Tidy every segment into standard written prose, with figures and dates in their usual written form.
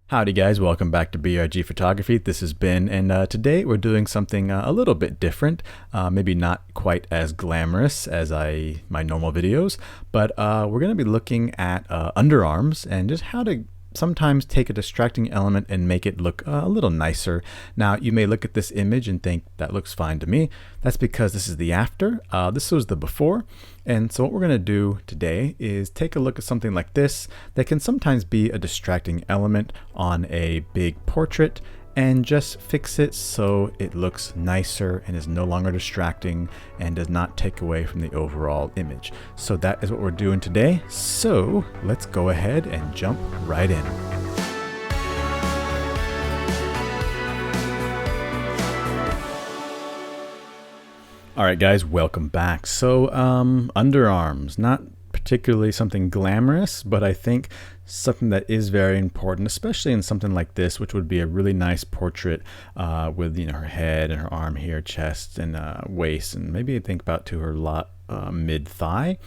Howdy guys, welcome back to BRG Photography. This is Ben, and today we're doing something a little bit different, maybe not quite as glamorous as my normal videos, but we're going to be looking at underarms and just how to sometimes take a distracting element and make it look a little nicer. Now you may look at this image and think that looks fine to me. That's because this is the after, this was the before. And so what we're going to do today is take a look at something like this that can sometimes be a distracting element on a big portrait and just fix it so it looks nicer and is no longer distracting and does not take away from the overall image. So that is what we're doing today. So let's go ahead and jump right in. All right, guys, welcome back. So underarms, not particularly something glamorous, but I think something that is very important, especially in something like this, which would be a really nice portrait with her head and her arm here, chest and waist, and maybe think about to her mid thigh.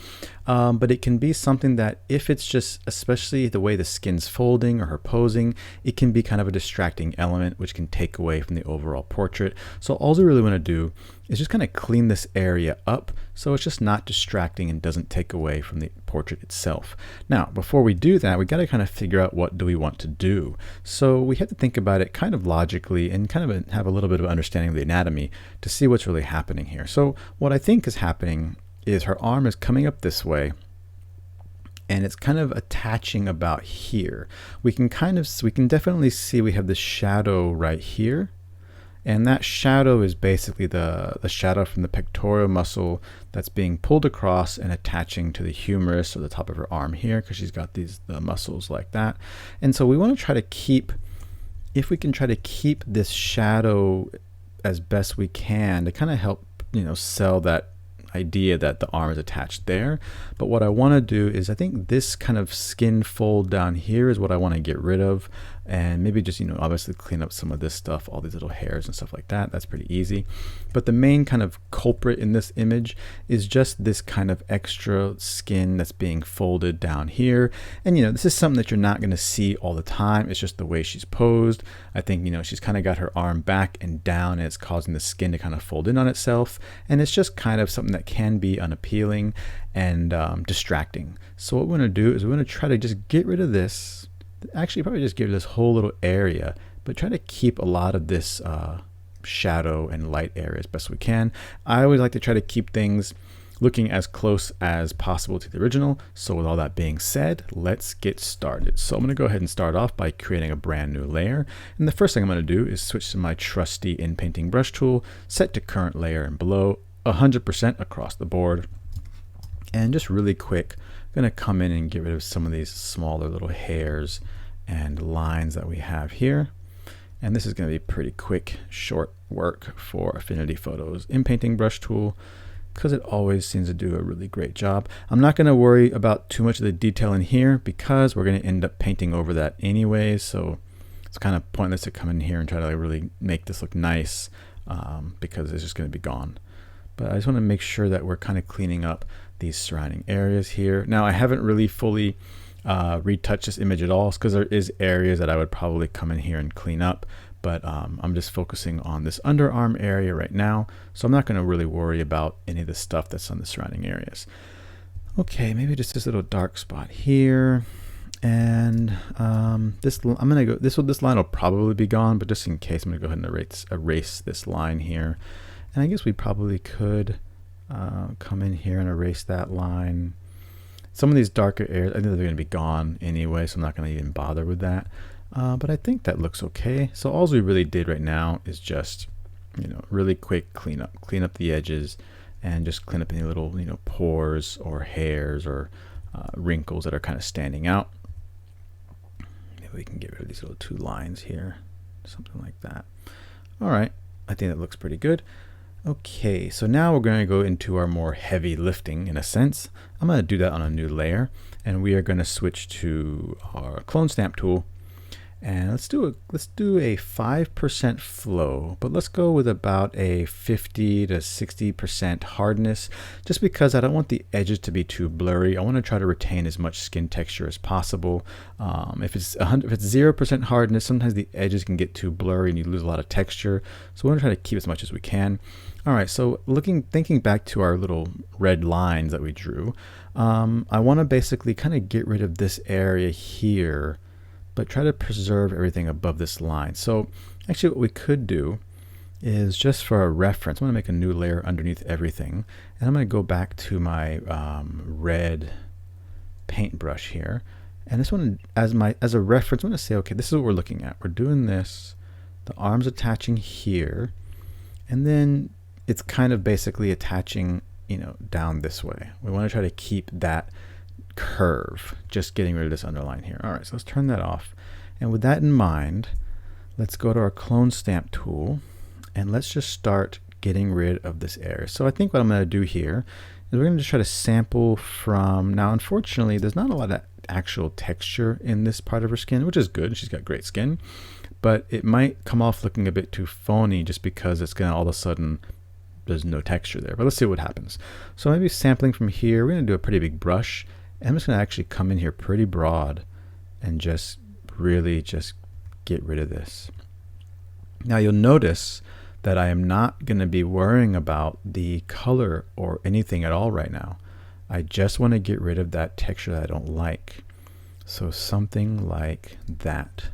But it can be something that if it's just, especially the way the skin's folding or her posing, it can be kind of a distracting element, which can take away from the overall portrait. So all we really want to do is just kind of clean this area up so it's just not distracting and doesn't take away from the portrait itself. Now, before we do that, we got to kind of figure out what do we want to do. So we have to think about it kind of logically and kind of have a little bit of understanding of the anatomy to see what's really happening here. So what I think is happening is her arm is coming up this way and it's kind of attaching about here. We can definitely see we have the shadow right here. And that shadow is basically the shadow from the pectoral muscle that's being pulled across and attaching to the humerus or the top of her arm here, because she's got the muscles like that. And so we want to try to keep, if we can try to keep this shadow as best we can to kind of help, sell that idea that the arm is attached there. But what I want to do is, I think this kind of skin fold down here is what I want to get rid of, and maybe just obviously clean up some of this stuff, all these little hairs and stuff like that. That's pretty easy. But the main kind of culprit in this image is just this kind of extra skin that's being folded down here. And this is something that you're not going to see all the time. It's just the way she's posed. I think she's kind of got her arm back and down, and it's causing the skin to kind of fold in on itself, and it's just kind of something that can be unappealing and distracting. So what we're going to do is we're going to try to just get rid of this. Actually, probably just get rid of this whole little area, but try to keep a lot of this shadow and light area as best we can. I always like to try to keep things looking as close as possible to the original. So with all that being said, let's get started. So I'm going to go ahead and start off by creating a brand new layer. And the first thing I'm going to do is switch to my trusty in painting brush tool, set to current layer and below, 100% across the board. And just really quick, I'm going to come in and get rid of some of these smaller little hairs and lines that we have here. And this is going to be pretty quick, short work for Affinity Photos in painting brush tool, because it always seems to do a really great job. I'm not going to worry about too much of the detail in here because we're going to end up painting over that anyways. So it's kind of pointless to come in here and try to really make this look nice because it's just going to be gone. But I just want to make sure that we're kind of cleaning up these surrounding areas here. Now, I haven't really fully retouched this image at all because there is areas that I would probably come in here and clean up, but I'm just focusing on this underarm area right now, so I'm not going to really worry about any of the stuff that's on the surrounding areas. Okay, maybe just this little dark spot here, and this line will probably be gone, but just in case, I'm going to go ahead and erase this line here. And I guess we probably could come in here and erase that line. Some of these darker areas, I think they're going to be gone anyway, so I'm not going to even bother with that. But I think that looks okay. So all we really did right now is just, really quick clean up the edges, and just clean up any little, pores or hairs or wrinkles that are kind of standing out. Maybe we can get rid of these little two lines here, something like that. All right, I think that looks pretty good. Okay, so now we're going to go into our more heavy lifting in a sense. I'm going to do that on a new layer, and we are going to switch to our clone stamp tool. And let's do a 5% flow, but let's go with about a 50 to 60% hardness, just because I don't want the edges to be too blurry. I want to try to retain as much skin texture as possible. If it's 0% hardness, sometimes the edges can get too blurry and you lose a lot of texture. So we're going to try to keep as much as we can. All right, so thinking back to our little red lines that we drew, I want to basically kind of get rid of this area here, but try to preserve everything above this line. So actually what we could do is, just for a reference, I'm going to make a new layer underneath everything, and I'm going to go back to my red paintbrush here, and this one as a reference, I'm going to say, okay, this is what we're looking at. We're doing this, the arm's attaching here, and then it's kind of basically attaching, you know, down this way. We want to try to keep that curve, just getting rid of this underline here. All right, so let's turn that off. And with that in mind, let's go to our clone stamp tool and let's just start getting rid of this area. So I think what I'm going to do here is we're going to just try to sample from, now unfortunately there's not a lot of actual texture in this part of her skin, which is good. She's got great skin, but it might come off looking a bit too phony just because it's going to all of a sudden there's no texture there. But let's see what happens. So maybe sampling from here, we're going to do a pretty big brush. I'm just going to actually come in here pretty broad and just really just get rid of this. Now you'll notice that I am not going to be worrying about the color or anything at all right now. I just want to get rid of that texture that I don't like. So something like that.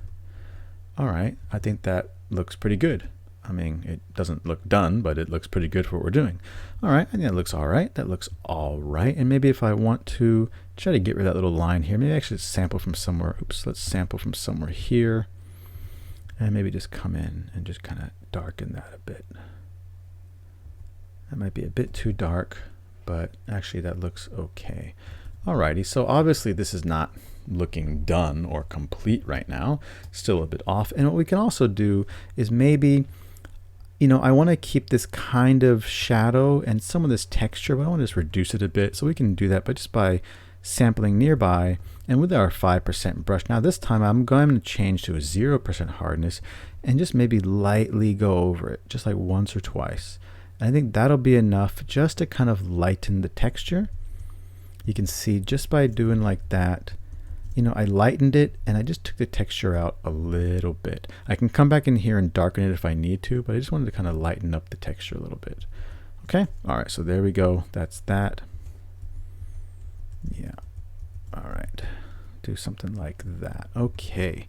All right, I think that looks pretty good. I mean, it doesn't look done, but it looks pretty good for what we're doing. All right, I think that looks all right. That looks all right. And maybe if I want to try to get rid of that little line here, maybe I should sample from somewhere. Oops, let's sample from somewhere here. And maybe just come in and just kind of darken that a bit. That might be a bit too dark, but actually that looks okay. Alrighty, so obviously this is not looking done or complete right now. Still a bit off. And what we can also do is maybe, you know, I want to keep this kind of shadow and some of this texture, but I want to just reduce it a bit. So we can do that just by sampling nearby and with our 5% brush. Now this time I'm going to change to a 0% hardness and just maybe lightly go over it, just like once or twice. And I think that'll be enough just to kind of lighten the texture. You can see just by doing like that, you know, I lightened it and I just took the texture out a little bit. I can come back in here and darken it if I need to, but I just wanted to kind of lighten up the texture a little bit. Okay, all right, so there we go. That's that. Yeah, all right, do something like that. Okay,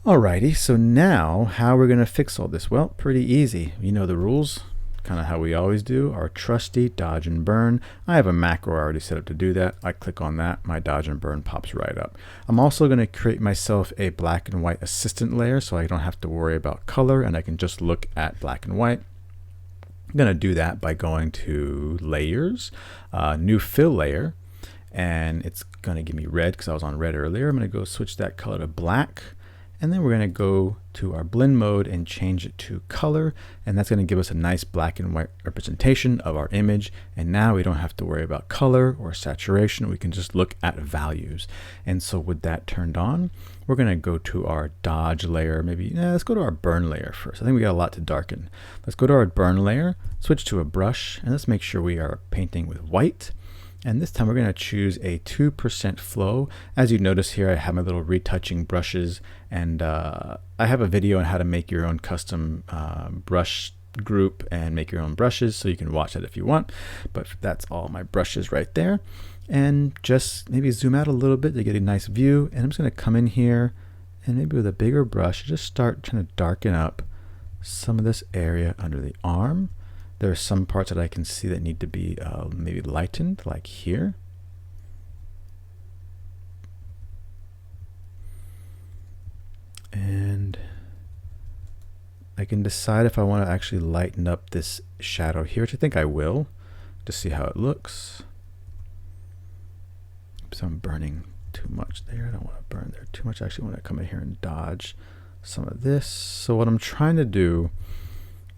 alrighty, so now how we're gonna fix all this? Well, pretty easy. You know the rules. Kind of how we always do, our trusty dodge and burn. I have a macro already set up to do that. I click on that, my dodge and burn pops right up. I'm also going to create myself a black and white assistant layer so I don't have to worry about color and I can just look at black and white. I'm going to do that by going to layers, new fill layer, and it's going to give me red because I was on red earlier. I'm going to go switch that color to black. And then we're going to go to our blend mode and change it to color. And that's going to give us a nice black and white representation of our image. And now we don't have to worry about color or saturation. We can just look at values. And so with that turned on, we're going to go to our dodge layer. Maybe let's go to our burn layer first. I think we got a lot to darken. Let's go to our burn layer, switch to a brush, and let's make sure we are painting with white. And this time we're going to choose a 2% flow. As you notice here, I have my little retouching brushes, and I have a video on how to make your own custom brush group and make your own brushes, so you can watch that if you want. But that's all my brushes right there. And just maybe zoom out a little bit to get a nice view. And I'm just going to come in here and maybe with a bigger brush, just start trying to darken up some of this area under the arm. There are some parts that I can see that need to be maybe lightened, like here. And I can decide if I want to actually lighten up this shadow here, which I think I will, to see how it looks. So I'm burning too much there. I don't want to burn there too much. I actually want to come in here and dodge some of this. So what I'm trying to do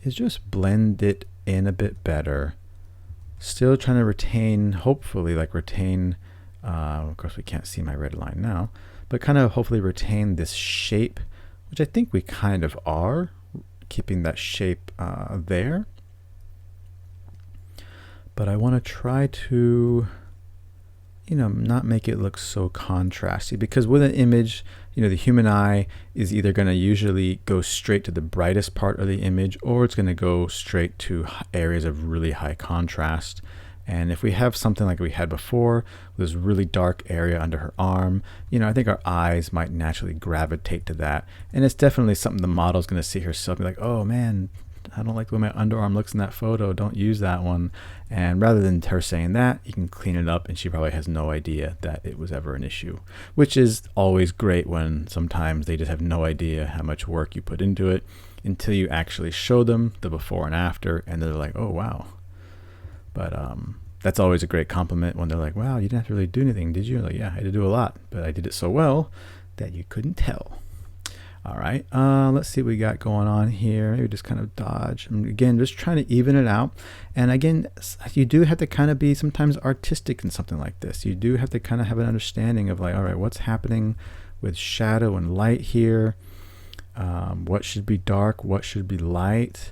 is just blend it in a bit better, still trying to retain, hopefully like retain, of course we can't see my red line now, but kind of hopefully retain this shape, which I think we kind of are, keeping that shape there. But I want to try to, not make it look so contrasty, because with an image, the human eye is either going to usually go straight to the brightest part of the image, or it's going to go straight to areas of really high contrast. And if we have something like we had before, this really dark area under her arm, I think our eyes might naturally gravitate to that. And it's definitely something the model's going to see herself and be like, oh man, I don't like the way my underarm looks in that photo. Don't use that one. And rather than her saying that, you can clean it up, and she probably has no idea that it was ever an issue, which is always great when sometimes they just have no idea how much work you put into it until you actually show them the before and after, and they're like, oh, wow. But that's always a great compliment when they're like, wow, you didn't have to really do anything, did you? Like, yeah, I had to do a lot, but I did it so well that you couldn't tell. All right, let's see what we got going on here. Maybe just kind of dodge. And again, just trying to even it out. And again, you do have to kind of be sometimes artistic in something like this. You do have to kind of have an understanding of like, all right, what's happening with shadow and light here? What should be dark? What should be light?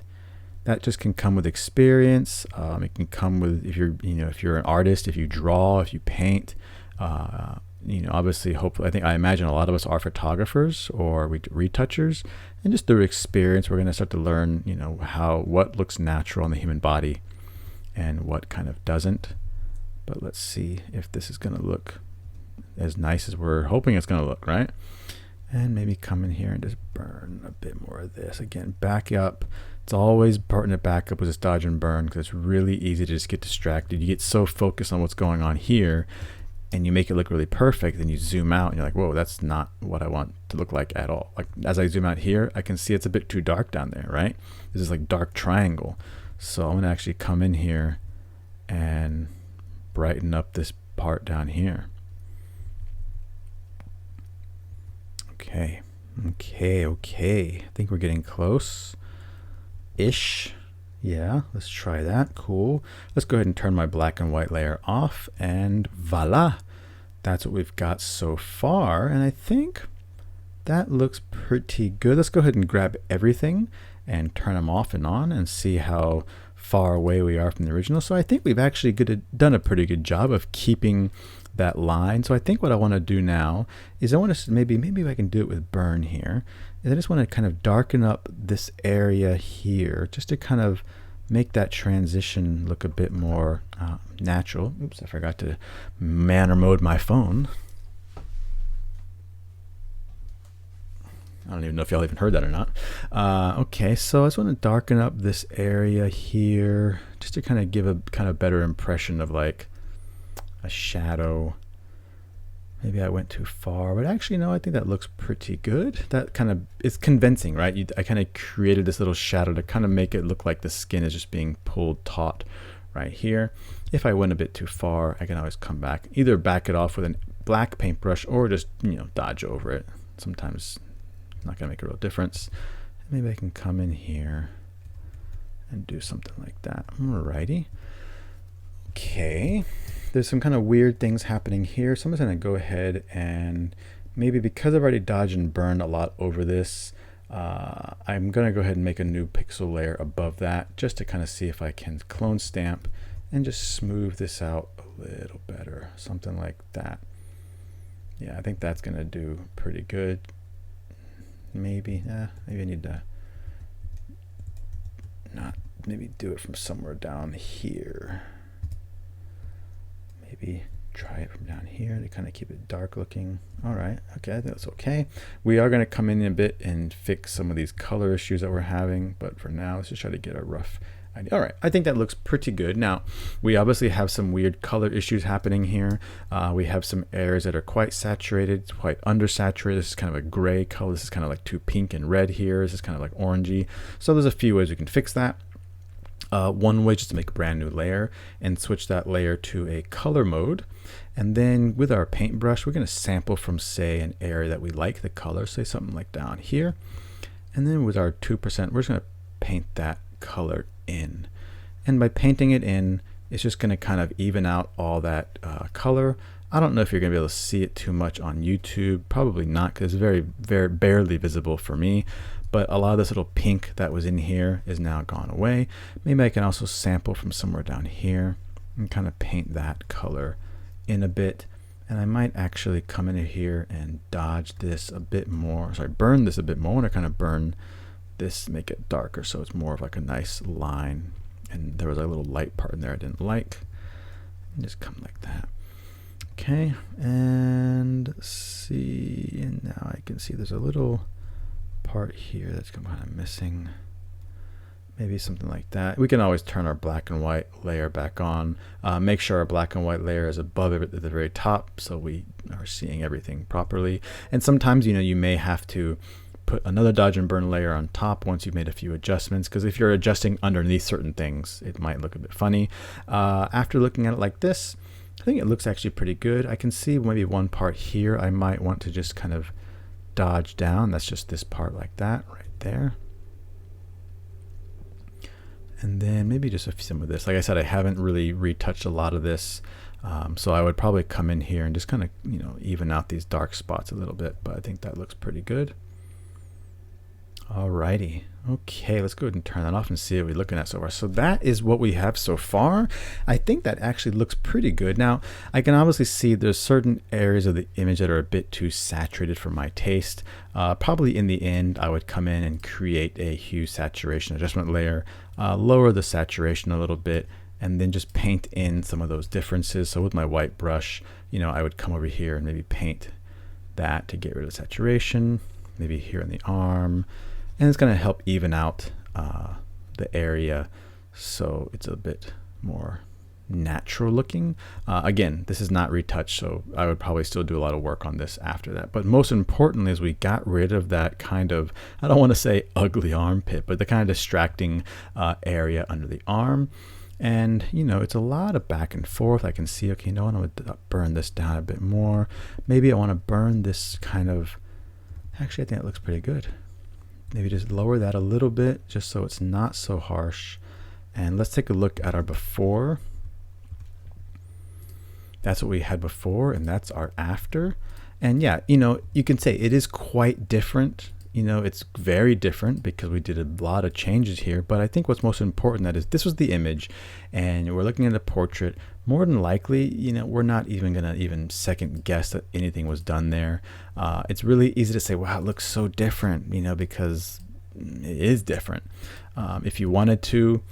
That just can come with experience. It can come with if you're an artist, if you draw, if you paint. Obviously, hopefully, I imagine a lot of us are photographers or retouchers, and just through experience, we're going to start to learn, what looks natural on the human body and what kind of doesn't. But let's see if this is going to look as nice as we're hoping it's going to look, right? And maybe come in here and just burn a bit more of this. Again, back up. It's always important to back up with this dodge and burn, because it's really easy to just get distracted. You get so focused on what's going on here, and you make it look really perfect, then you zoom out and you're like, whoa, that's not what I want to look like at all. Like as I zoom out here, I can see it's a bit too dark down there, right? This is like dark triangle. So I'm gonna actually come in here and brighten up this part down here. Okay. I think we're getting close-ish. Yeah, let's try that. Cool. Let's go ahead and turn my black and white layer off, and voila. That's what we've got so far, and I think that looks pretty good. Let's go ahead and grab everything and turn them off and on and see how far away we are from the original. So I think we've actually done a pretty good job of keeping that line. So I think what I want to do now is I want to maybe I can do it with burn here. And I just want to kind of darken up this area here just to kind of make that transition look a bit more natural. Oops, I forgot to manner mode my phone. I don't even know if y'all even heard that or not. Okay, so I just want to darken up this area here just to kind of give a kind of better impression of like a shadow. Maybe I went too far, but actually no, I think that looks pretty good. That kind of is convincing, right? I kind of created this little shadow to kind of make it look like the skin is just being pulled taut right here. If I went a bit too far, I can always come back, either back it off with a black paintbrush or just, dodge over it. Sometimes it's not gonna make a real difference. Maybe I can come in here and do something like that. Alrighty. Okay. There's some kind of weird things happening here. So I'm just gonna go ahead and maybe, because I've already dodged and burned a lot over this, I'm gonna go ahead and make a new pixel layer above that just to kind of see if I can clone stamp and just smooth this out a little better. Something like that. Yeah, I think that's gonna do pretty good. Maybe I need to maybe do it from somewhere down here. Maybe try it from down here to kind of keep it dark looking. All right, okay, I think that's okay. We are going to come in a bit and fix some of these color issues that we're having, but for now, let's just try to get a rough idea. All right, I think that looks pretty good. Now, we obviously have some weird color issues happening here. We have some areas that are quite saturated, quite undersaturated. This is kind of a gray color. This is kind of like too pink and red here. This is kind of like orangey. So there's a few ways we can fix that. One way, just to make a brand new layer and switch that layer to a color mode. And then with our paintbrush, we're going to sample from, say, an area that we like the color, say something like down here. And then with our 2%, we're just going to paint that color in. And by painting it in, it's just going to kind of even out all that color. I don't know if you're going to be able to see it too much on YouTube. Probably not, because it's very, very barely visible for me. But a lot of this little pink that was in here is now gone away. Maybe I can also sample from somewhere down here and kind of paint that color in a bit. And I might actually come in here and dodge this a bit more. Sorry, burn this a bit more. I want to kind of burn this, make it darker so it's more of like a nice line. And there was a little light part in there I didn't like. And just come like that. Okay, and see, and now I can see there's a little part here that's kind of missing. Maybe something like that. We can always turn our black and white layer back on. Make sure our black and white layer is above it at the very top so we are seeing everything properly. And sometimes, you know, you may have to put another dodge and burn layer on top once you've made a few adjustments, because if you're adjusting underneath certain things, it might look a bit funny. After looking at it like this, I think it looks actually pretty good. I can see maybe one part here I might want to just kind of dodge down. That's just this part like that right there. And then maybe just some of this. Like I said, I haven't really retouched a lot of this. So I would probably come in here and just kind of, you know, even out these dark spots a little bit, but I think that looks pretty good. Alrighty. Okay, let's go ahead and turn that off and see what we're looking at so far. So that is what we have so far. I think that actually looks pretty good. Now, I can obviously see there's certain areas of the image that are a bit too saturated for my taste. Probably in the end, I would come in and create a hue saturation adjustment layer, lower the saturation a little bit, and then just paint in some of those differences. So with my white brush, you know, I would come over here and maybe paint that to get rid of saturation, maybe here in the arm. And it's going to help even out the area so it's a bit more natural looking. Again, this is not retouched, so I would probably still do a lot of work on this after that. But most importantly is we got rid of that kind of, I don't want to say ugly armpit, but the kind of distracting area under the arm. And, you know, it's a lot of back and forth. I can see, okay, no, I want to burn this down a bit more. Maybe I want to burn this kind of, actually, I think it looks pretty good. Maybe just lower that a little bit just so it's not so harsh. And let's take a look at our before. That's what we had before, and that's our after. And yeah, you know, you can say it is quite different. You know, it's very different because we did a lot of changes here. But I think what's most important that is this was the image and we're looking at a portrait. More than likely, you know, we're not even going to even second guess that anything was done there. It's really easy to say, wow, it looks so different, you know, because it is different. If you wanted to,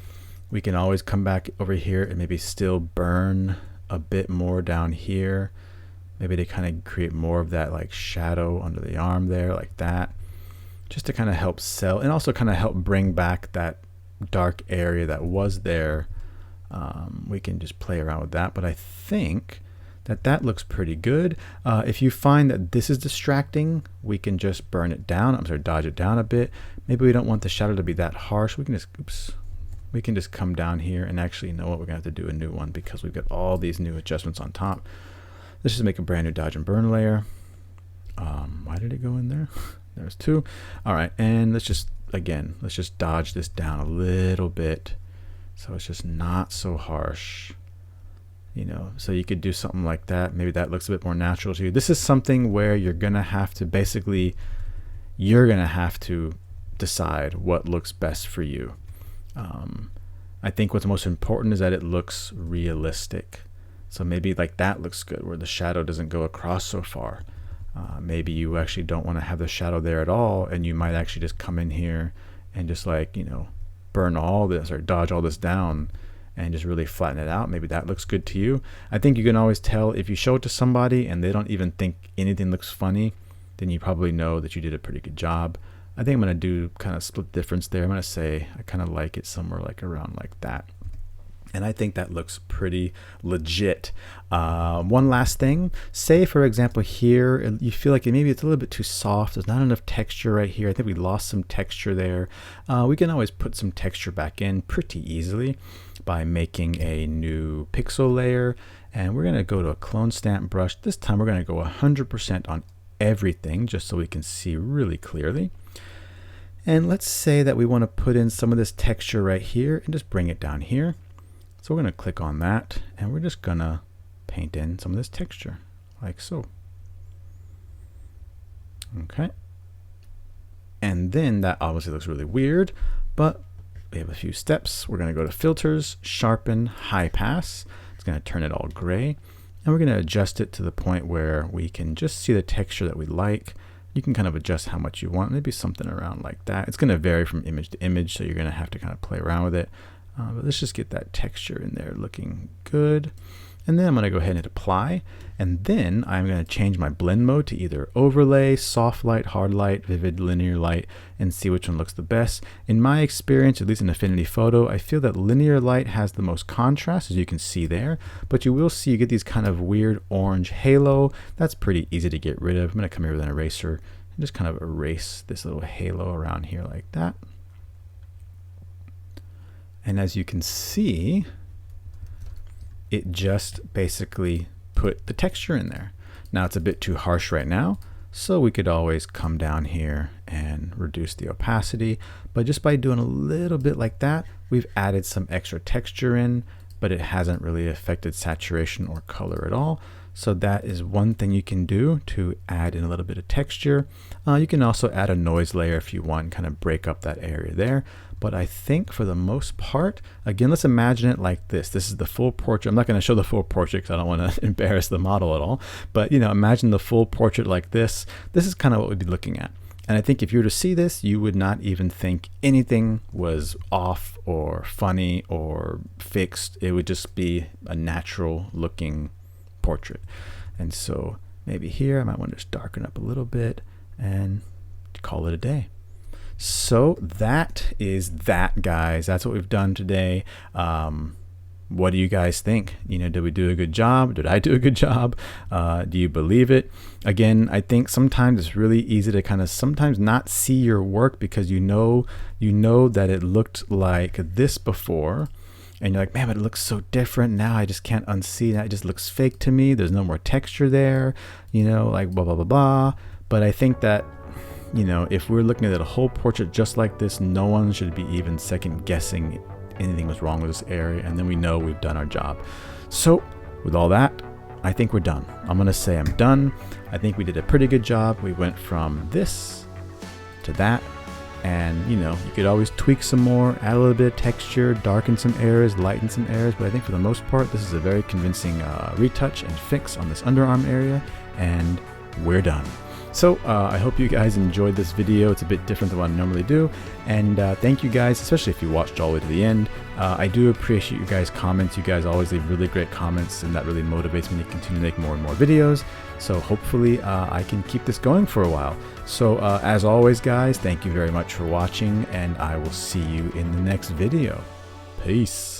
we can always come back over here and maybe still burn a bit more down here. Maybe to kind of create more of that like shadow under the arm there, like that. Just to kind of help sell and also kind of help bring back that dark area that was there. We can just play around with that, but I think that that looks pretty good. If you find that this is distracting, we can just burn it down. I'm sorry, dodge it down a bit. Maybe we don't want the shadow to be that harsh. We can just, oops, we can just come down here and actually, you know what, we're gonna have to do a new one because we've got all these new adjustments on top. Let's just make a brand new dodge and burn layer. Why did it go in there? There's two. All right, and let's just, again, let's just dodge this down a little bit so it's just not so harsh. You know, so you could do something like that. Maybe that looks a bit more natural to you. This is something where you're gonna have to basically, you're gonna have to decide what looks best for you. I think what's most important is that it looks realistic. So maybe like that looks good where the shadow doesn't go across so far. Maybe you actually don't want to have the shadow there at all, and you might actually just come in here and just like, you know, burn all this or dodge all this down and just really flatten it out. Maybe that looks good to you. I think you can always tell if you show it to somebody and they don't even think anything looks funny, then you probably know that you did a pretty good job. I think I'm going to do kind of split difference there. I'm going to say I kind of like it somewhere like around like that. And I think that looks pretty legit. One last thing, say for example here, you feel like maybe it's a little bit too soft. There's not enough texture right here. I think we lost some texture there. We can always put some texture back in pretty easily by making a new pixel layer. And we're gonna go to a clone stamp brush. This time we're gonna go 100% on everything just so we can see really clearly. And let's say that we wanna put in some of this texture right here and just bring it down here. So we're going to click on that and we're just going to paint in some of this texture. like so. Okay. And then that obviously looks really weird, but we have a few steps. We're going to go to Filters, Sharpen, High Pass. It's going to turn it all gray. And we're going to adjust it to the point where we can just see the texture that we like. You can kind of adjust how much you want, maybe something around like that. It's going to vary from image to image, so you're going to have to kind of play around with it. But let's just get that texture in there looking good. And then I'm going to go ahead and hit apply. And then I'm going to change my blend mode to either overlay, soft light, hard light, vivid, linear light, and see which one looks the best. In my experience, at least in Affinity Photo, I feel that linear light has the most contrast, as you can see there. But you will see you get these kind of weird orange halo. That's pretty easy to get rid of. I'm going to come here with an eraser and just kind of erase this little halo around here like that. And as you can see, it just basically put the texture in there. Now it's a bit too harsh right now, so we could always come down here and reduce the opacity. But just by doing a little bit like that, we've added some extra texture in, but it hasn't really affected saturation or color at all. So that is one thing you can do to add in a little bit of texture. You can also add a noise layer if you want, kind of break up that area there. But I think for the most part, again, let's imagine it like this. This is the full portrait. I'm not going to show the full portrait because I don't want to embarrass the model at all. But you know, imagine the full portrait like this. This is kind of what we'd be looking at. And I think if you were to see this, you would not even think anything was off or funny or fixed. It would just be a natural looking portrait. And so maybe here I might want to just darken up a little bit and call it a day. So that is that, guys. That's what we've done today. What do you guys think? You know, did we do a good job? Did I do a good job? Do you believe it? Again, I think sometimes it's really easy to kind of sometimes not see your work because you know that it looked like this before. And you're like, man, but it looks so different. Now I just can't unsee that. It just looks fake to me. There's no more texture there, you know, like blah, blah, blah, blah. But I think that, you know, if we're looking at a whole portrait just like this, no one should be even second guessing anything was wrong with this area. And then we know we've done our job. So with all that, I think we're done. I'm going to say I'm done. I think we did a pretty good job. We went from this to that. And you know, you could always tweak some more, add a little bit of texture, darken some areas, lighten some areas. But I think for the most part, this is a very convincing retouch and fix on this underarm area. And we're done. So I hope you guys enjoyed this video. It's a bit different than what I normally do. And thank you guys, especially if you watched all the way to the end. I do appreciate you guys' comments. You guys always leave really great comments, and that really motivates me to continue to make more and more videos. So hopefully I can keep this going for a while. So as always, guys, thank you very much for watching, and I will see you in the next video. Peace.